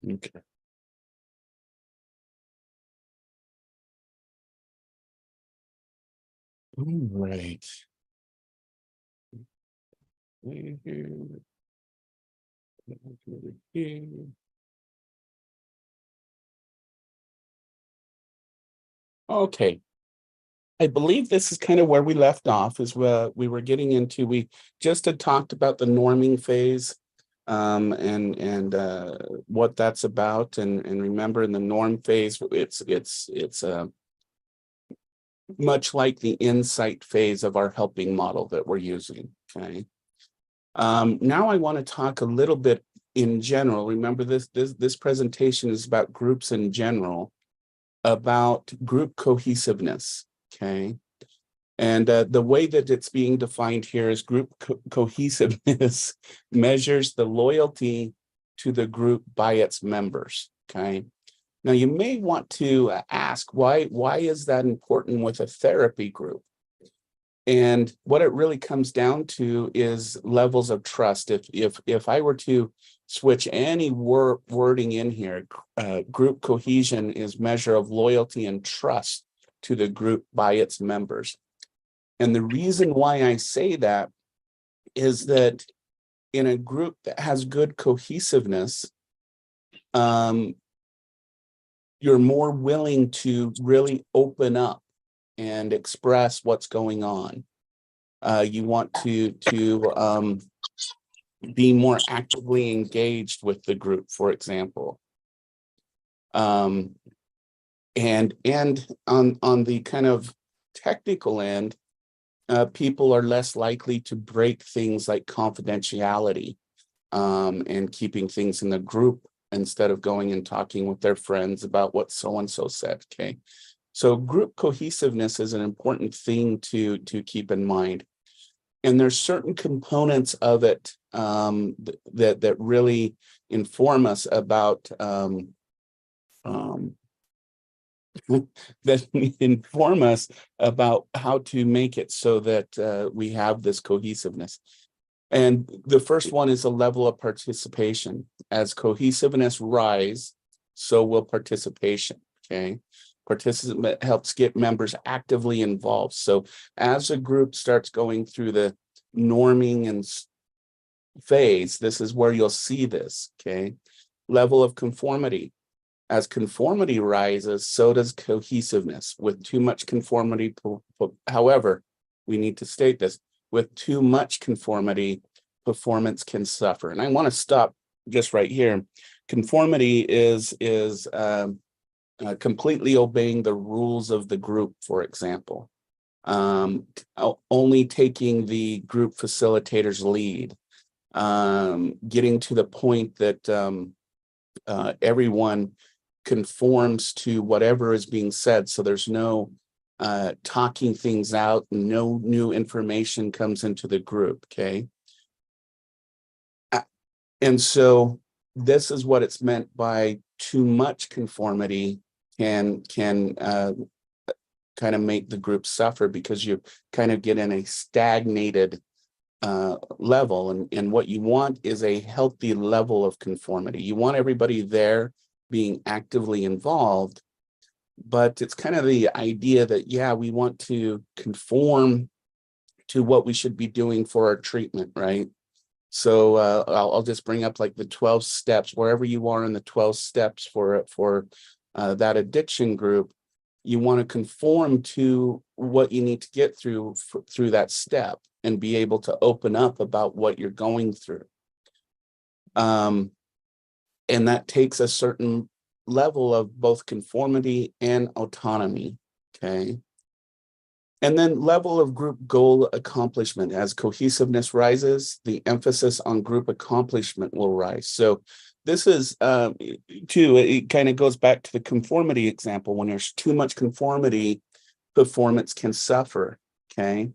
Okay. All right. Okay. I believe this is kind of where we left off, is where we were getting into. We just had talked about the norming phase, and what that's about. And remember, in the norm phase, it's much like the insight phase of our helping model that we're using. Okay. Now I want to talk a little bit in general. Remember, this presentation is about groups in general, about group cohesiveness. Okay. And the way that it's being defined here is group cohesiveness measures the loyalty to the group by its members. Okay. Now you may want to ask why is that important with a therapy group? And what it really comes down to is levels of trust. If I were to switch any wording in here, group cohesion is measure of loyalty and trust to the group by its members. And the reason why I say that is that in a group that has good cohesiveness, you're more willing to really open up and express what's going on. You want to be more actively engaged with the group, for example. And on the kind of technical end, people are less likely to break things like confidentiality, and keeping things in the group instead of going and talking with their friends about what so-and-so said. Okay. So group cohesiveness is an important thing to keep in mind. And there's certain components of it that really inform us about that inform us about how to make it so that we have this cohesiveness. And the first one is a level of participation. As cohesiveness rise, so will participation. Okay. Participation helps get members actively involved. So as a group starts going through the norming and phase, this is where you'll see this. Okay. Level of conformity. As conformity rises, so does cohesiveness. With too much conformity, however, we need to state this, with too much conformity, performance can suffer. And I want to stop just right here. Conformity is completely obeying the rules of the group, for example. Only taking the group facilitator's lead, getting to the point that everyone conforms to whatever is being said. So there's no talking things out, no new information comes into the group. Okay. And so this is what it's meant by too much conformity can kind of make the group suffer, because you kind of get in a stagnated level. And what you want is a healthy level of conformity. You want everybody there being actively involved, but it's kind of the idea that, yeah, we want to conform to what we should be doing for our treatment, right? So I'll just bring up like the 12 steps, wherever you are in the 12 steps for that addiction group. You want to conform to what you need to get through that step and be able to open up about what you're going through. And that takes a certain level of both conformity and autonomy. Okay. And then level of group goal accomplishment. As cohesiveness rises, the emphasis on group accomplishment will rise. So this is too, it kind of goes back to the conformity example. When there's too much conformity, performance can suffer. Okay.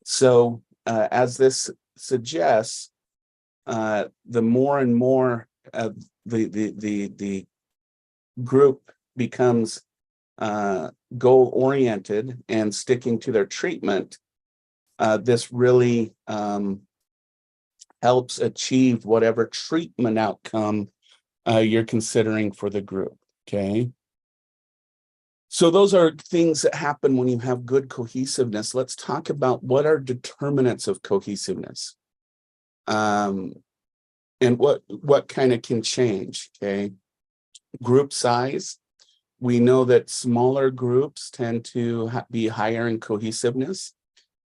So as this suggests, the more and more the group becomes goal oriented and sticking to their treatment, this really helps achieve whatever treatment outcome you're considering for the group, okay? So those are things that happen when you have good cohesiveness. Let's talk about what are determinants of cohesiveness, and what kind of can change, okay? Group size. We know that smaller groups tend to be higher in cohesiveness.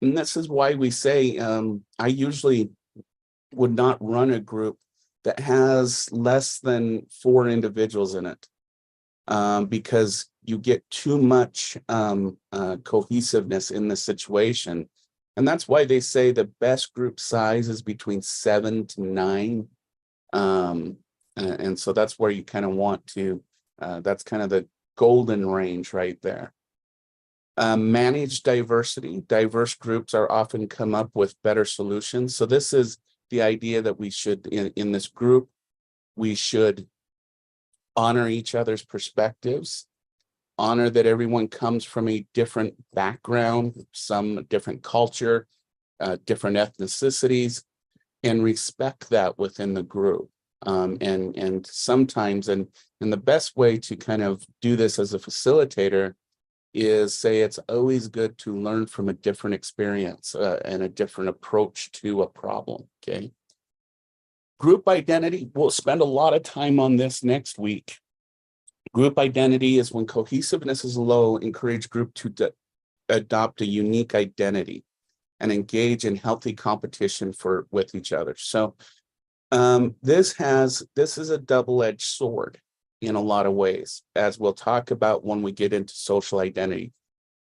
And this is why we say, I usually would not run a group that has less than 4 individuals in it, because you get too much cohesiveness in the situation. And that's why they say the best group size is between 7 to 9. And so that's where you kind of want to, that's kind of the golden range right there. Manage diversity. Diverse groups are often come up with better solutions. So this is the idea that we should, in this group, we should honor each other's perspectives, honor that everyone comes from a different background, some different culture, different ethnicities, and respect that within the group. And sometimes, and the best way to kind of do this as a facilitator is say it's always good to learn from a different experience and a different approach to a problem, okay? Group identity, we'll spend a lot of time on this next week. Group identity is when cohesiveness is low, encourage group to adopt a unique identity and engage in healthy competition with each other. So this is a double-edged sword in a lot of ways, as we'll talk about when we get into social identity.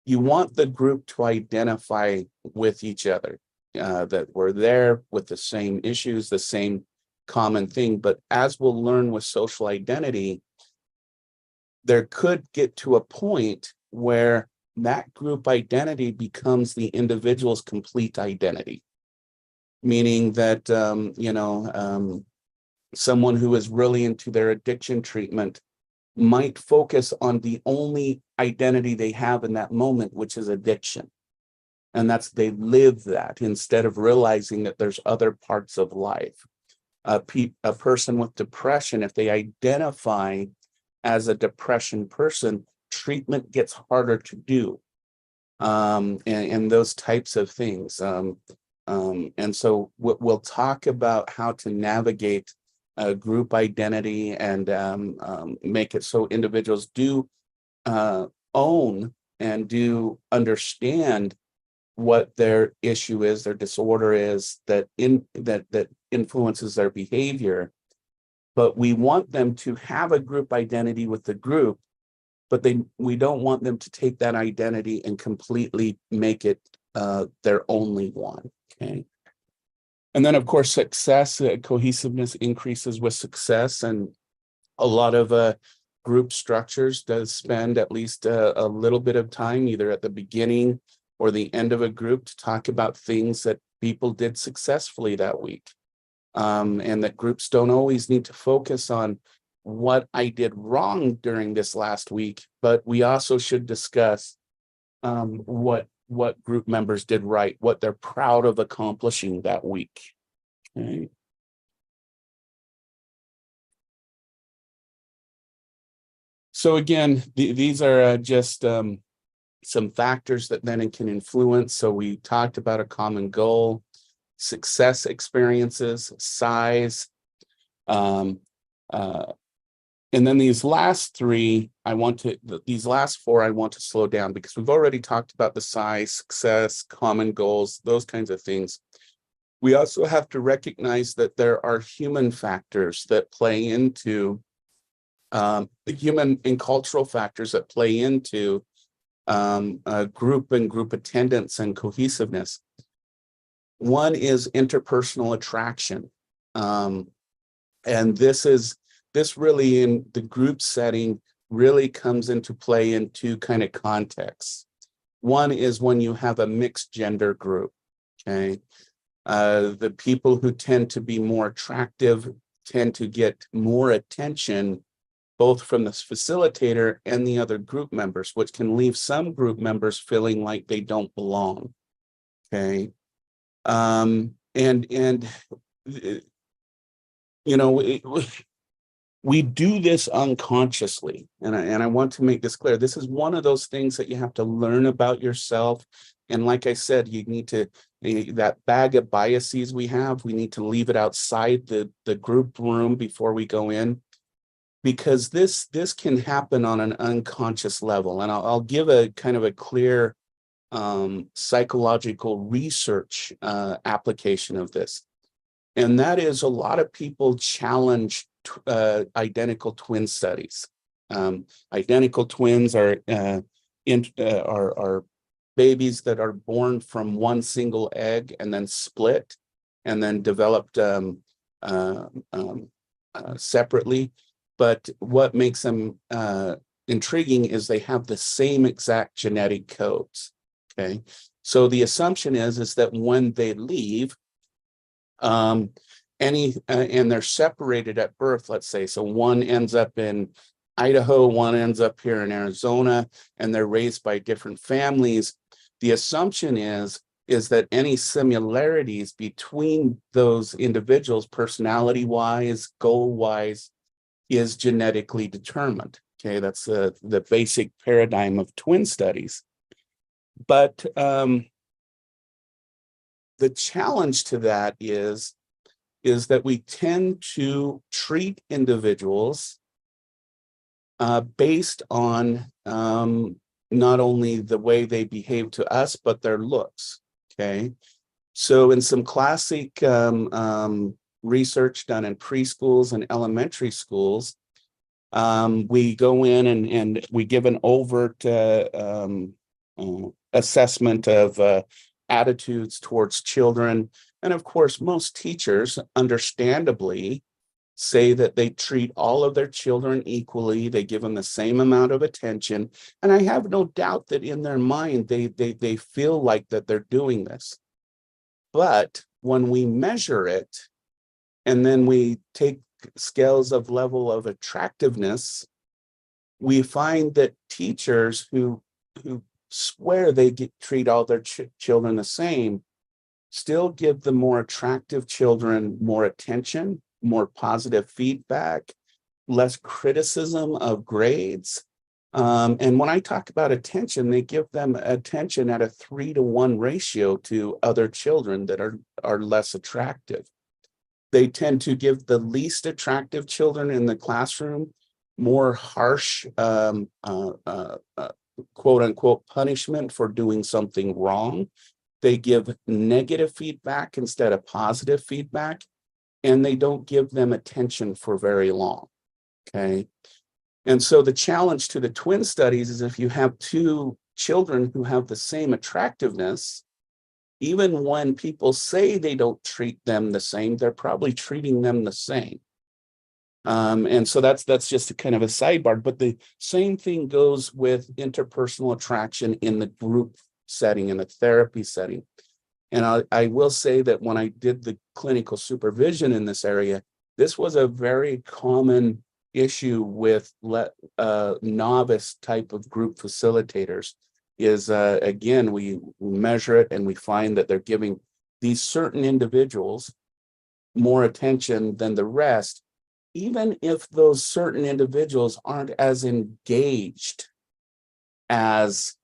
You want the group to identify with each other, that we're there with the same issues, the same common thing. But as we'll learn with social identity, there could get to a point where that group identity becomes the individual's complete identity. Meaning that, someone who is really into their addiction treatment might focus on the only identity they have in that moment, which is addiction. And that's, they live that instead of realizing that there's other parts of life. A person with depression, if they identify as a depression person, treatment gets harder to do. And those types of things. And so we'll talk about how to navigate group identity and make it so individuals do own and do understand what their issue is, their disorder is, that influences their behavior. But we want them to have a group identity with the group, but we don't want them to take that identity and completely make it their only one. Okay. And then, of course, success, cohesiveness increases with success. And a lot of group structures does spend at least a little bit of time, either at the beginning or the end of a group, to talk about things that people did successfully that week. And that groups don't always need to focus on what I did wrong during this last week, but we also should discuss what group members did right, what they're proud of accomplishing that week. Okay. So again, these are just some factors that then it can influence. So we talked about a common goal, success experiences, size, and then these last 4 I want to slow down, because we've already talked about the size, success, common goals, those kinds of things. We also have to recognize that there are human factors that play into the human and cultural factors that play into group and group attendance and cohesiveness. One is interpersonal attraction. And this really, in the group setting, really comes into play in 2 kind of contexts. One is when you have a mixed gender group, okay? The people who tend to be more attractive tend to get more attention, both from the facilitator and the other group members, which can leave some group members feeling like they don't belong, okay? And you know, we do this unconsciously. And I want to make this clear. This is one of those things that you have to learn about yourself. And like I said, you need to, that bag of biases we have, we need to leave it outside the group room before we go in, because this can happen on an unconscious level. And I'll give a kind of a clear psychological research application of this. And that is, a lot of people challenge identical twin studies. Identical twins are babies that are born from one single egg and then split and then developed separately. But what makes them intriguing is they have the same exact genetic codes. Okay, so the assumption is that when they leave, and they're separated at birth, let's say, so one ends up in Idaho, one ends up here in Arizona, and they're raised by different families. The assumption is that any similarities between those individuals, personality-wise, goal-wise, is genetically determined. Okay, that's the basic paradigm of twin studies. But the challenge to that is that we tend to treat individuals based on not only the way they behave to us, but their looks. Okay, so in some classic research done in preschools and elementary schools, we go in and we give an overt assessment of attitudes towards children. And of course, most teachers understandably say that they treat all of their children equally. They give them the same amount of attention. And I have no doubt that in their mind, they feel like that they're doing this. But when we measure it, and then we take scales of level of attractiveness, we find that teachers who swear they treat all their children the same still give the more attractive children more attention, more positive feedback, less criticism of grades. And when I talk about attention, they give them attention at a 3-to-1 ratio to other children that are less attractive. They tend to give the least attractive children in the classroom more harsh, quote unquote, punishment for doing something wrong. They give negative feedback instead of positive feedback, and they don't give them attention for very long. Okay. And so the challenge to the twin studies is, if you have two children who have the same attractiveness, even when people say they don't treat them the same, they're probably treating them the same. And so that's just a kind of a sidebar, but the same thing goes with interpersonal attraction in the group setting, in the therapy setting. And I will say that when I did the clinical supervision in this area, this was a very common issue with novice type of group facilitators. Is again, we measure it and we find that they're giving these certain individuals more attention than the rest, even if those certain individuals aren't as engaged as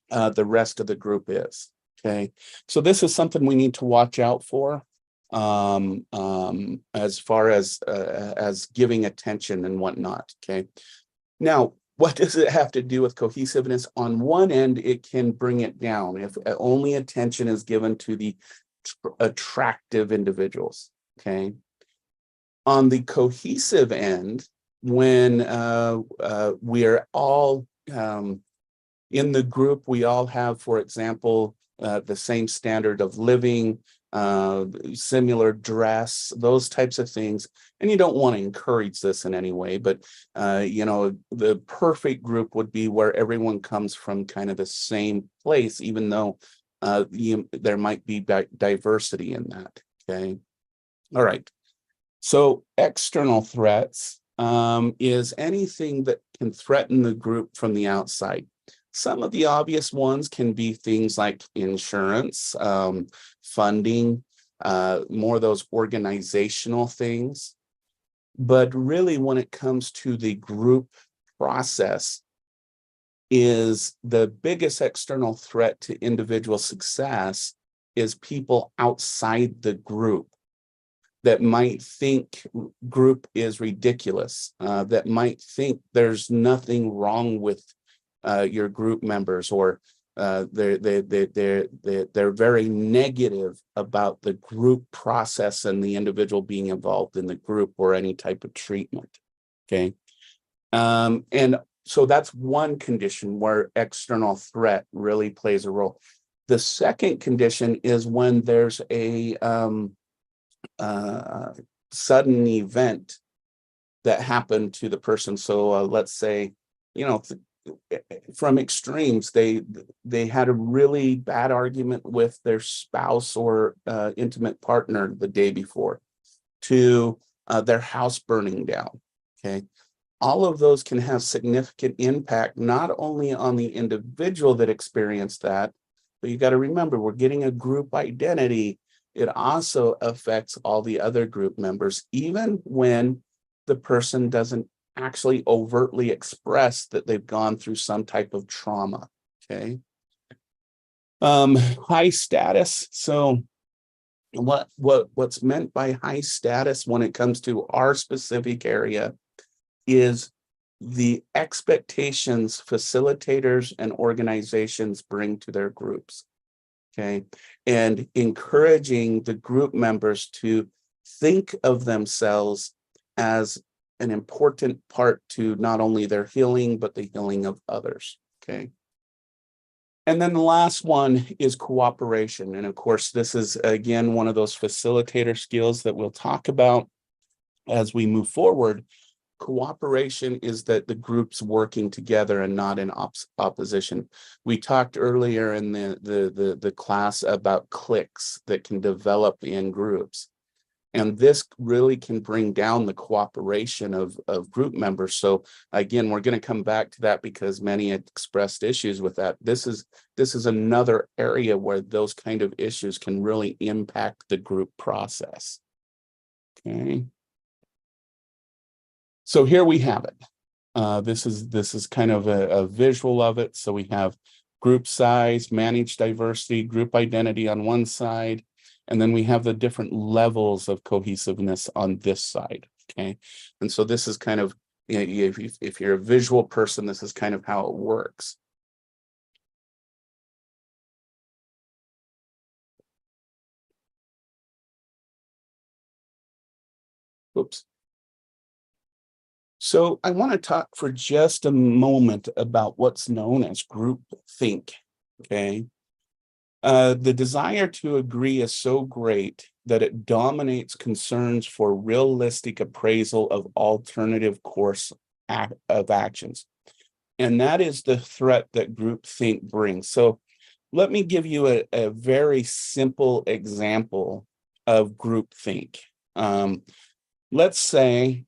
the rest of the group is. Okay, so this is something we need to watch out for as far as giving attention and whatnot. Okay, now what does it have to do with cohesiveness? On one end, it can bring it down if only attention is given to the attractive individuals. Okay, on the cohesive end, when we are all in the group, we all have, for example, the same standard of living, similar dress, those types of things. And you don't want to encourage this in any way, but you know, the perfect group would be where everyone comes from kind of the same place, even though there might be diversity in that. Okay. All right. So external threats is anything that can threaten the group from the outside. Some of the obvious ones can be things like insurance, funding, more of those organizational things. But really, when it comes to the group process, is the biggest external threat to individual success is people outside the group that might think group is ridiculous, that might think there's nothing wrong with your group members, or they're very negative about the group process and the individual being involved in the group or any type of treatment. Okay. And so that's one condition where external threat really plays a role. The second condition is when there's a sudden event that happened to the person. So let's say, from extremes, they had a really bad argument with their spouse or intimate partner the day before, to their house burning down. Okay. All of those can have significant impact, not only on the individual that experienced that, but you got to remember, we're getting a group identity. It also affects all the other group members, even when the person doesn't actually overtly express that they've gone through some type of trauma. Okay. High status. So what's meant by high status when it comes to our specific area is the expectations facilitators and organizations bring to their groups. Okay. And encouraging the group members to think of themselves as an important part to not only their healing, but the healing of others. Okay. And then the last one is cooperation. And of course, this is, again, one of those facilitator skills that we'll talk about as we move forward. Cooperation is that the group's working together and not in opposition. We talked earlier in the class about cliques that can develop in groups. And this really can bring down the cooperation of group members. So again, we're going to come back to that because many had expressed issues with that. This is another area where those kind of issues can really impact the group process. Okay. So here we have it. This is kind of a visual of it. So we have group size, managed diversity, group identity on one side, and then we have the different levels of cohesiveness on this side. Okay, and so this is kind of, if you're a visual person, this is kind of how it works. Oops. So I want to talk for just a moment about what's known as group think. Okay. The desire to agree is so great that it dominates concerns for realistic appraisal of alternative course of actions. And that is the threat that groupthink brings. So let me give you a very simple example of groupthink. Let's say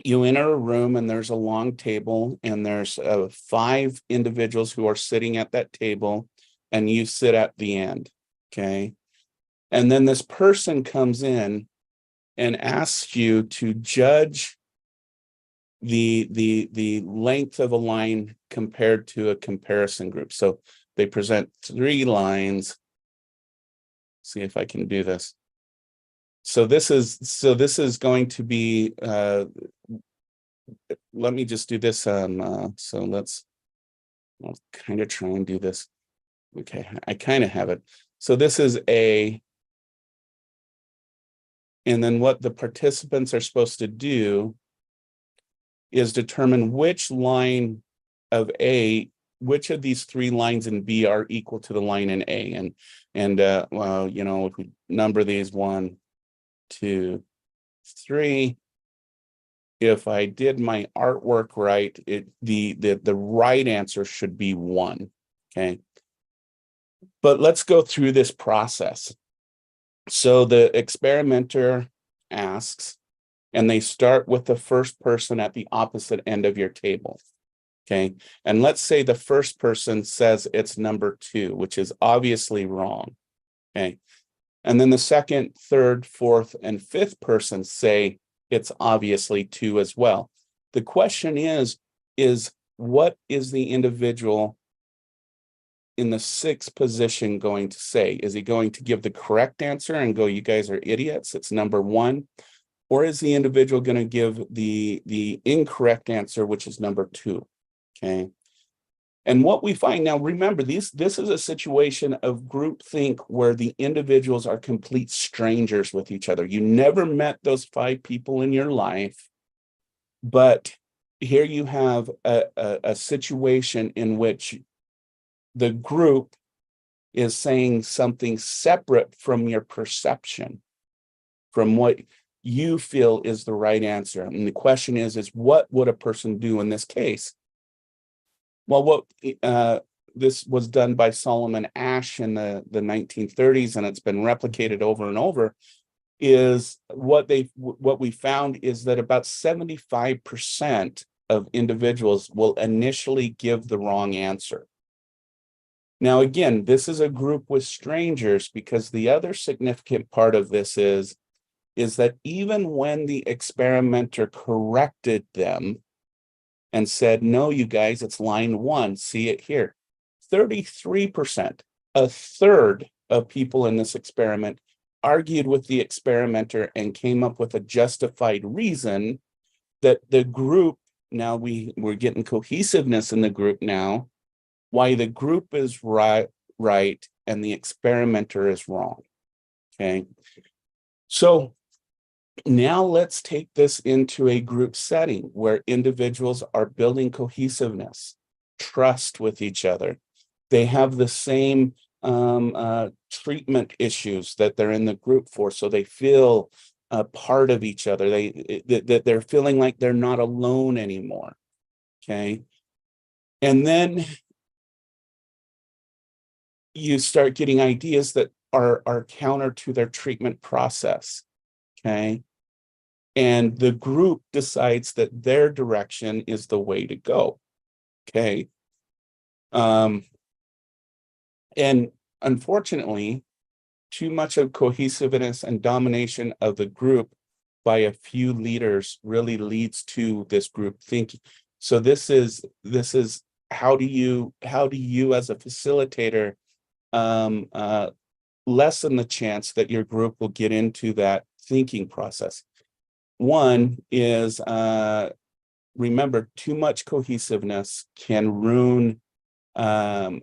you enter a room and there's a long table and there's 5 individuals who are sitting at that table, and you sit at the end. Okay. And then this person comes in and asks you to judge the length of a line compared to a comparison group. So they present 3 lines. See if I can do this. So this is going to be, let me just do this. So I'll kind of try and do this. Okay, I kind of have it. So this is A. And then what the participants are supposed to do is determine which line of A, which of these 3 lines in B are equal to the line in A. And well, if we number these 1, 2, 3. If I did my artwork right, the right answer should be 1. Okay. But let's go through this process. So the experimenter asks, and they start with the first person at the opposite end of your table. Okay. And let's say the first person says it's number 2, which is obviously wrong. Okay. And then the second, third, fourth, and fifth person say it's obviously 2 as well. The question is what is the individual in the 6th position going to say? Is he going to give the correct answer and go, you guys are idiots, it's number 1? Or is the individual going to give the incorrect answer, which is number 2? Okay. And what we find now, remember, this is a situation of groupthink where the individuals are complete strangers with each other. You never met those 5 people in your life, but here you have a situation in which the group is saying something separate from your perception, from what you feel is the right answer. And the question is what would a person do in this case? Well, what this was done by Solomon Asch in the 1930s, and it's been replicated over and over, is what we found is that about 75% of individuals will initially give the wrong answer. Now, again, this is a group with strangers, because the other significant part of this is that even when the experimenter corrected them and said, no, you guys, it's line 1, see it here, 33%, a third of people in this experiment argued with the experimenter and came up with a justified reason that the group, now we're getting cohesiveness in the group now, why the group is right and the experimenter is wrong. Okay, so now let's take this into a group setting where individuals are building cohesiveness, trust with each other. They have the same treatment issues that they're in the group for, so they feel a part of each other. They're feeling like they're not alone anymore. Okay, and then you start getting ideas that are counter to their treatment process. Okay, and the group decides that their direction is the way to go. Okay, and unfortunately, too much of cohesiveness and domination of the group by a few leaders really leads to this group thinking. So this is how do you as a facilitator lessen the chance that your group will get into that thinking process? One is, remember, too much cohesiveness can ruin the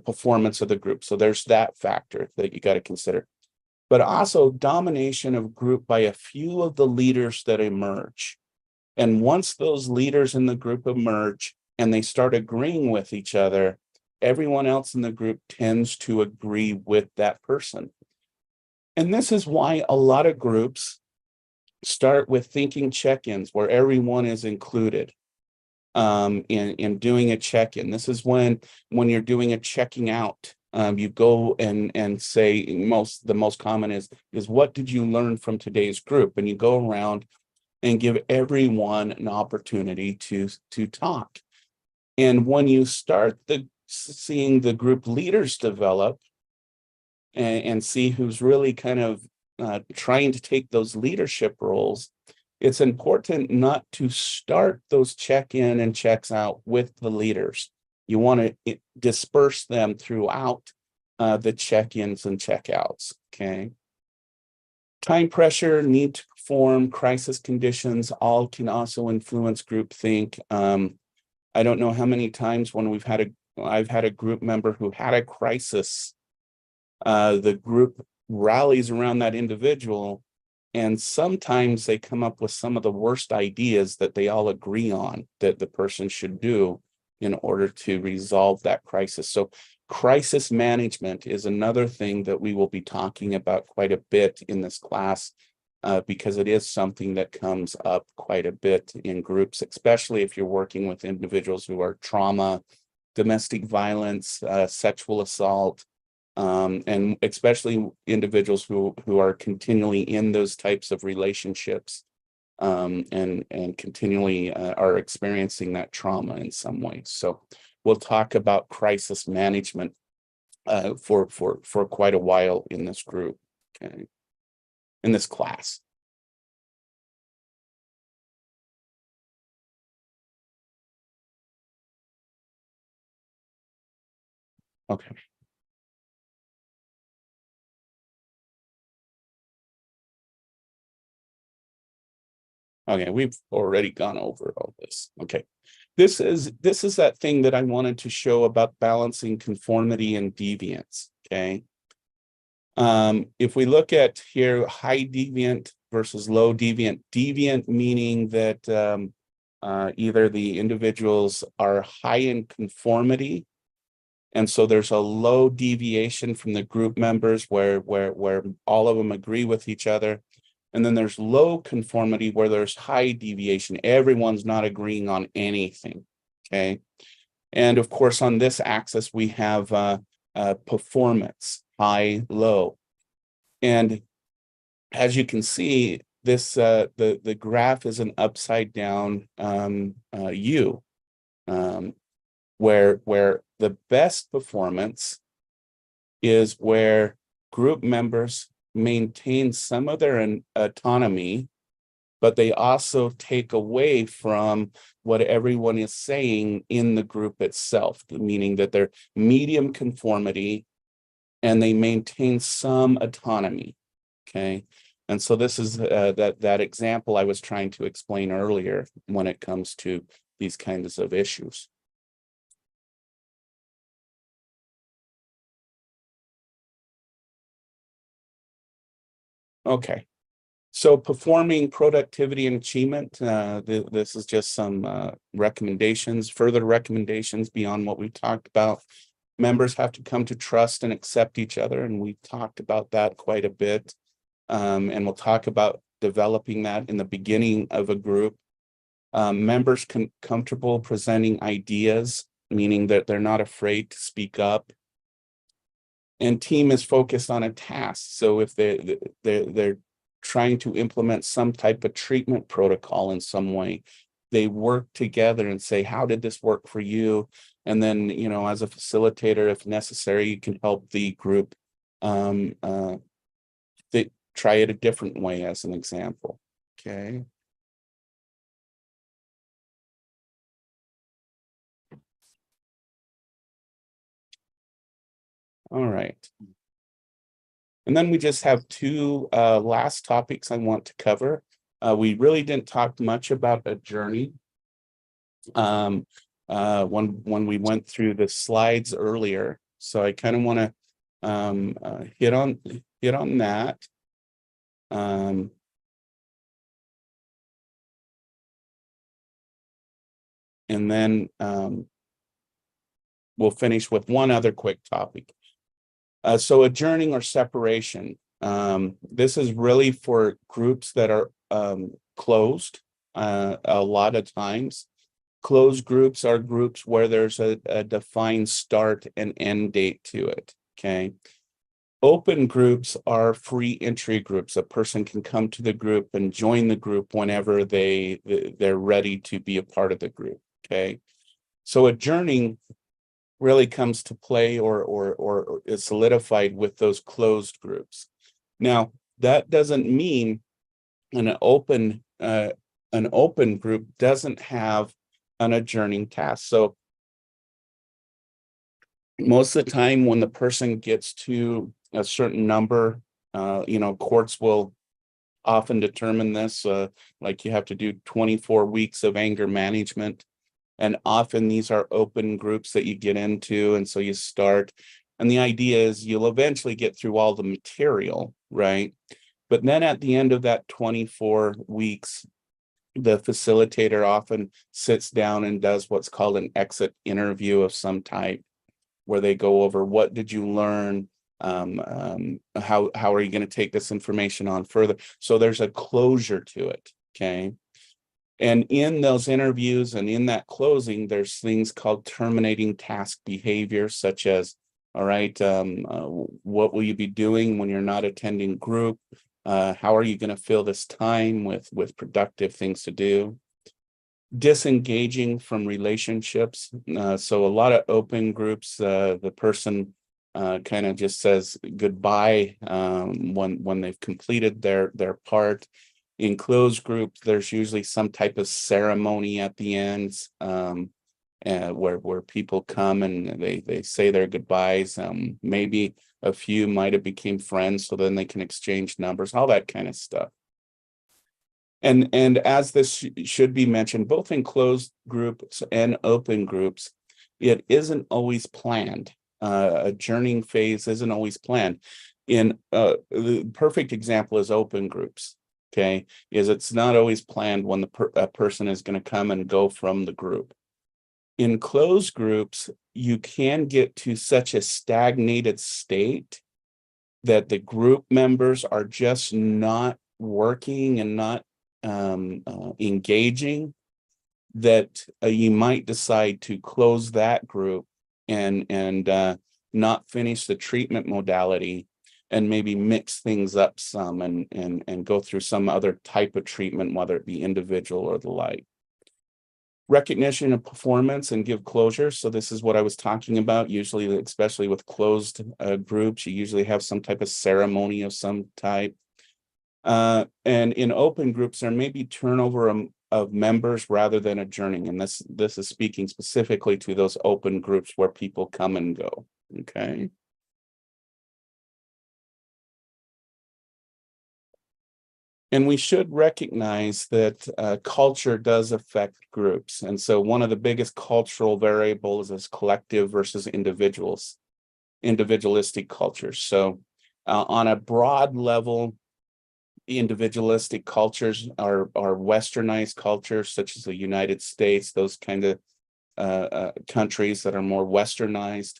performance of the group. So there's that factor that you got to consider. But also domination of group by a few of the leaders that emerge. And once those leaders in the group emerge and they start agreeing with each other, everyone else in the group tends to agree with that person. And this is why a lot of groups start with thinking check-ins where everyone is included in doing a check-in. This is when you're doing a checking out, you go and say, the most common is what did you learn from today's group? And you go around and give everyone an opportunity to talk. And when you start seeing the group leaders develop and see who's really kind of trying to take those leadership roles, it's important not to start those check-in and checks out with the leaders. You want to disperse them throughout the check-ins and check-outs, okay? Time pressure, need to perform, crisis conditions, all can also influence groupthink. I don't know how many times when I've had a group member who had a crisis, the group rallies around that individual, and sometimes they come up with some of the worst ideas that they all agree on that the person should do in order to resolve that crisis. So crisis management is another thing that we will be talking about quite a bit in this class, because it is something that comes up quite a bit in groups, especially if you're working with individuals who are trauma, domestic violence, sexual assault, and especially individuals who are continually in those types of relationships, and continually are experiencing that trauma in some way. So we'll talk about crisis management for quite a while in this group, okay, in this class. Okay. Okay, we've already gone over all this. Okay. This is that thing that I wanted to show about balancing conformity and deviance. Okay. If we look at here, high deviant versus low deviant, deviant meaning that either the individuals are high in conformity, and so there's a low deviation from the group members where all of them agree with each other. And then there's low conformity where there's high deviation. Everyone's not agreeing on anything. Okay. And of course, on this axis, we have performance, high, low. And as you can see, this the graph is an upside down U, where the best performance is where group members maintain some of their autonomy, but they also take away from what everyone is saying in the group itself, meaning that they're medium conformity and they maintain some autonomy. Okay. And so this is that example I was trying to explain earlier when it comes to these kinds of issues. Okay. So performing productivity and achievement, this is just some recommendations, further recommendations beyond what we talked about. Members have to come to trust and accept each other, and we talked about that quite a bit. And we'll talk about developing that in the beginning of a group. Members comfortable presenting ideas, meaning that they're not afraid to speak up. And team is focused on a task. So if they're trying to implement some type of treatment protocol in some way, they work together and say, how did this work for you? And then, you know, as a facilitator, if necessary, you can help the group they try it a different way, as an example. Okay. All right. And then we just have two last topics I want to cover. We really didn't talk much about a journey. When we went through the slides earlier, so I kind of want to hit on that. And then we'll finish with one other quick topic. So adjourning or separation. This is really for groups that are closed a lot of times. Closed groups are groups where there's a defined start and end date to it, okay? Open groups are free entry groups. A person can come to the group and join the group whenever they're ready to be a part of the group, okay? So adjourning really comes to play or is solidified with those closed groups. Now, that doesn't mean an open group doesn't have an adjourning task. So most of the time when the person gets to a certain number, you know, courts will often determine this, like you have to do 24 weeks of anger management. And often these are open groups that you get into. And so you start, and the idea is you'll eventually get through all the material, right? But then at the end of that 24 weeks, the facilitator often sits down and does what's called an exit interview of some type, where they go over what did you learn, how are you going to take this information on further. So there's a closure to it, okay? And in those interviews and in that closing, there's things called terminating task behavior, such as, all right, what will you be doing when you're not attending group? How are you going to fill this time with productive things to do? Disengaging from relationships. So a lot of open groups, the person kind of just says goodbye when they've completed their part. In closed groups, there's usually some type of ceremony at the end, where people come and they say their goodbyes. Maybe a few might have became friends, so then they can exchange numbers, all that kind of stuff. And as this should be mentioned, both in closed groups and open groups, it isn't always planned. A journeying phase isn't always planned. In the perfect example is open groups. Okay, it's not always planned when a person is going to come and go from the group. In closed groups, you can get to such a stagnated state that the group members are just not working and not engaging, that you might decide to close that group and not finish the treatment modality, and maybe mix things up some and go through some other type of treatment, whether it be individual or the like. Recognition of performance and give closure. So this is what I was talking about. Usually, especially with closed groups, you usually have some type of ceremony of some type. And in open groups, there may be turnover of members rather than adjourning. And this is speaking specifically to those open groups where people come and go. Okay. And we should recognize that culture does affect groups. And so one of the biggest cultural variables is collective versus individualistic cultures. So on a broad level, individualistic cultures are westernized cultures, such as the United States, those kind of countries that are more westernized.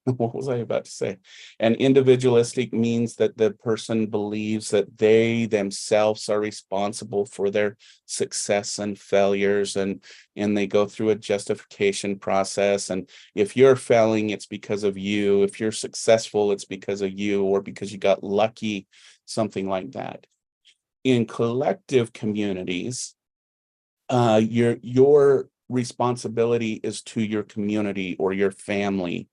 What was I about to say? And individualistic means that the person believes that they themselves are responsible for their success and failures, and they go through a justification process. And if you're failing, it's because of you. If you're successful, it's because of you, or because you got lucky, something like that. In collective communities, your responsibility is to your community or your family.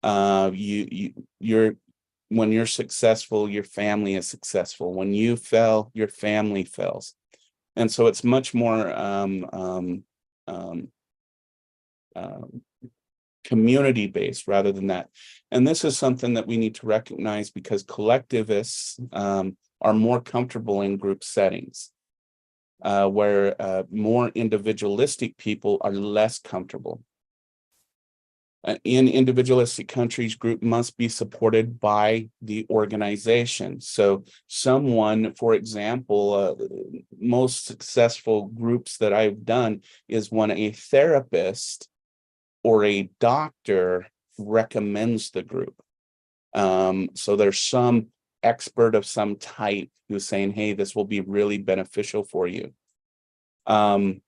You're when you're successful, your family is successful. When you fail, your family fails. And so it's much more community-based rather than that. And this is something that we need to recognize, because collectivists are more comfortable in group settings, where more individualistic people are less comfortable. In individualistic countries, group must be supported by the organization. So someone, for example, most successful groups that I've done is when a therapist or a doctor recommends the group. So there's some expert of some type who's saying, hey, this will be really beneficial for you. And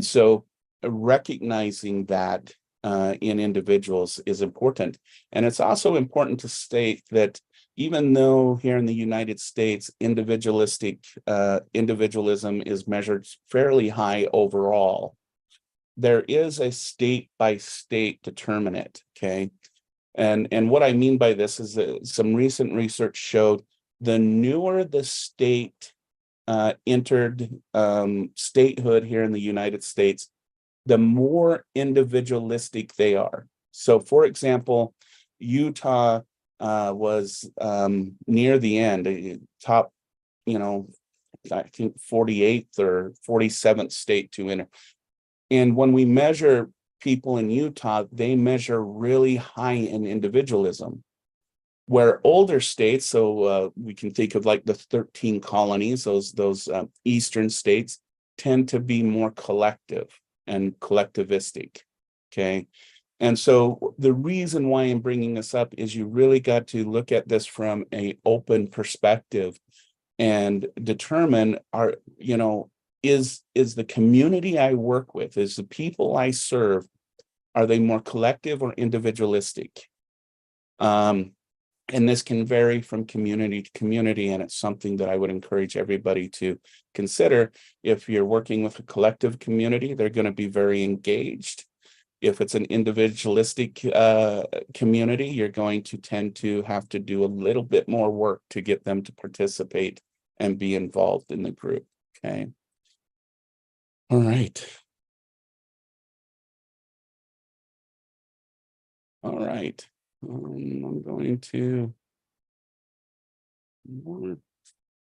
so recognizing that in individuals is important. And it's also important to state that even though here in the United States, individualism is measured fairly high overall, there is a state-by-state determinant, okay? And what I mean by this is that some recent research showed the newer the state entered statehood here in the United States, the more individualistic they are. So, for example, Utah was near the end, top, I think 48th or 47th state to enter. And when we measure people in Utah, they measure really high in individualism. Where older states, so we can think of like the 13 colonies, those eastern states, tend to be more collective and collectivistic, okay? And so the reason why I'm bringing this up is you really got to look at this from an open perspective and determine, is the community I work with, is the people I serve, are they more collective or individualistic? And this can vary from community to community, and it's something that I would encourage everybody to consider. If you're working with a collective community, they're going to be very engaged. If it's an individualistic community, you're going to tend to have to do a little bit more work to get them to participate and be involved in the group. Okay. All right. All right. I'm going to